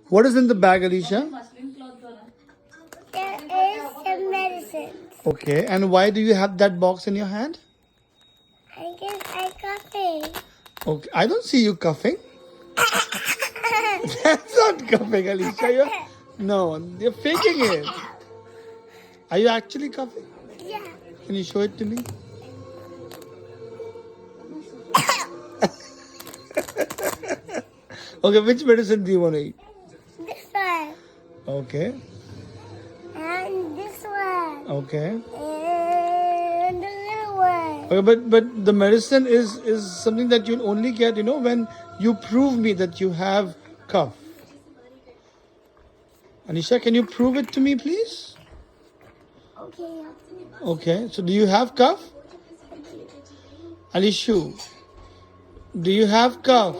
What is in the bag, Alicia? There is some medicine. Okay, and why do you have that box in your hand? I guess I got it. Okay, I don't see you coughing. That's not coughing, Alicia. No, you're faking it. Are you actually coughing? Yeah. Can you show it to me? Okay, which medicine do you want to eat? This one. Okay, And this one. okay. And the little one. Okay, but the medicine is something that you'll only get, when you prove me that you have cough. Anisha, can you prove it to me, please? Okay. Okay, so do you have cough? Alishu, do you have cough?